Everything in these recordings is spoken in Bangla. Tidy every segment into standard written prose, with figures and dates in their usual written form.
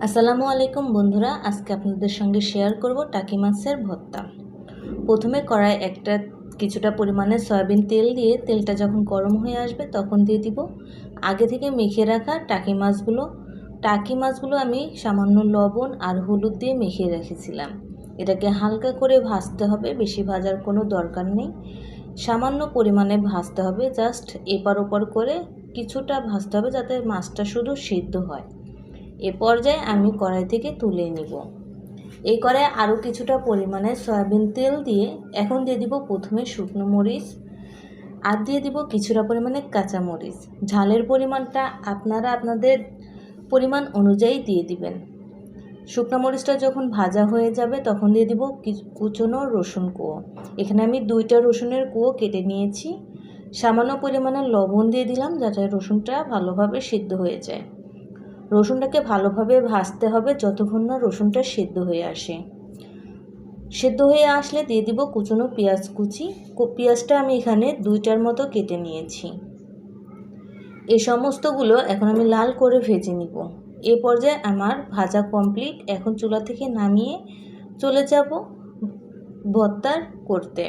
আসসালামু আলাইকুম বন্ধুরা, আজকে আপনাদের সঙ্গে শেয়ার করব টাকি মাছের ভর্তা। প্রথমে কড়ায় কিছুটা পরিমাণে সয়াবিন তেল দিয়ে তেলটা যখন গরম হয়ে আসবে তখন দিয়ে দিব আগে থেকে মেখে রাখা টাকি মাছগুলো। টাকি মাছগুলো আমি সামান্য লবণ আর হলুদ দিয়ে মেখে রেখেছিলাম। এটাকে হালকা করে ভাজতে হবে, বেশি ভাজার কোনো দরকার নেই। সামান্য পরিমাণে ভাজতে হবে, জাস্ট এপার ওপর করে কিছুটা ভাজতে হবে যাতে মাছটা শুধু সিদ্ধ হয়। এ পর্যায়ে আমি কড়াই থেকে তুলে নিব। এই কড়াইয়ে আরও কিছুটা পরিমাণে সয়াবিন তেল দিয়ে এখন দিয়ে দিব প্রথমে শুকনো মরিচ আর দিয়ে দিব কিছুটা পরিমাণে কাঁচা মরিচ। ঝালের পরিমাণটা আপনারা আপনাদের পরিমাণ অনুযায়ী দিয়ে দিবেন। শুকনো মরিচটা যখন ভাজা হয়ে যাবে তখন দিয়ে দিব কুচনো রসুন কুয়ো। এখানে আমি 2টা রসুনের কুয়ো কেটে নিয়েছি। সামান্য পরিমাণে লবণ দিয়ে দিলাম যাতে রসুনটা ভালোভাবে সিদ্ধ হয়ে যায়। রসুনটাকে ভালোভাবে ভাজতে হবে যতক্ষণ না রসুনটা সেদ্ধ হয়ে আসে। সেদ্ধ হয়ে আসলে দিয়ে দিব কুচনো পেঁয়াজ কুচি। পেঁয়াজটা আমি এখানে 2টার মতো কেটে নিয়েছি। এই সমস্তগুলো এখন আমি লাল করে ভেজে নিব। এ পর্যায়ে আমার ভাজা কমপ্লিট। এখন চুলা থেকে নামিয়ে চলে যাব ভর্তা করতে।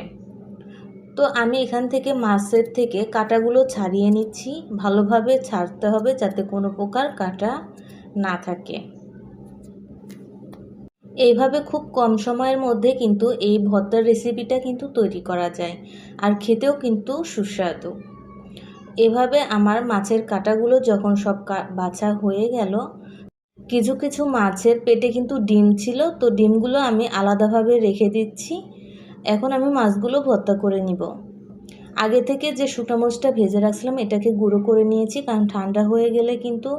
তো আমি এখান থেকে মাছের থেকে কাঁটাগুলো ছাড়িয়ে নিচ্ছি। ভালোভাবে ছাড়তে হবে যাতে কোনো প্রকার কাঁটা না থাকে। এইভাবে খুব কম সময়ের মধ্যে কিন্তু এই ভর্তার রেসিপিটা কিন্তু তৈরি করা যায়, আর খেতেও কিন্তু সুস্বাদু। এভাবে আমার মাছের কাঁটাগুলো যখন সব বাছা হয়ে গেল, কিছু কিছু মাছের পেটে কিন্তু ডিম ছিল, তো ডিমগুলো আমি আলাদাভাবে রেখে দিচ্ছি। এখন আমি মাছগুলো ভর্তা করে নিব। আগে থেকে যে শুকনো মরিচটা ভেজে রাখছিলাম এটাকে গুঁড়ো করে নিয়েছি, কারণ ঠান্ডা হয়ে গেলে কিন্তু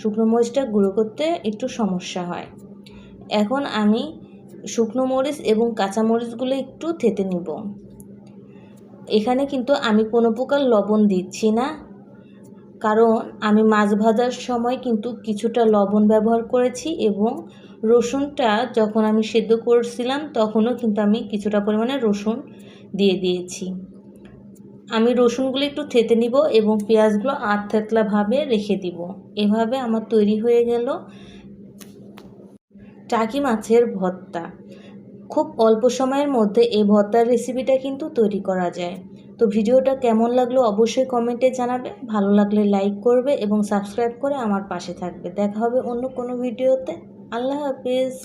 শুকনো মরিচটা গুঁড়ো করতে একটু সমস্যা হয়। এখন আমি শুকনো মরিচ এবং কাঁচা মরিচগুলো একটু থেতে নিব। এখানে কিন্তু আমি কোনো প্রকার লবণ দিচ্ছি না, কারণ আমি মাছ ভাজার সময় কিন্তু কিছুটা লবণ ব্যবহার করেছি এবং রসুনটা যখন আমি সেদ্ধ করছিলাম তখনও কিন্তু আমি কিছুটা পরিমাণে রসুন দিয়ে দিয়েছি। আমি রসুনগুলো একটু থেতে নিব এবং পেঁয়াজগুলো থেতলাভাবে রেখে দিব। এভাবে আমার তৈরি হয়ে গেল টাকি মাছের ভর্তা। খুব অল্প সময়ের মধ্যে এই ভর্তার রেসিপিটা কিন্তু তৈরি করা যায়। তো ভিডিওটা কেমন লাগলো অবশ্যই কমেন্টে জানাবে। ভালো লাগলে লাইক করবে এবং সাবস্ক্রাইব করে আমার পাশে থাকবে। দেখা হবে অন্য কোনো ভিডিওতে। আল্লাহ হাফেজ।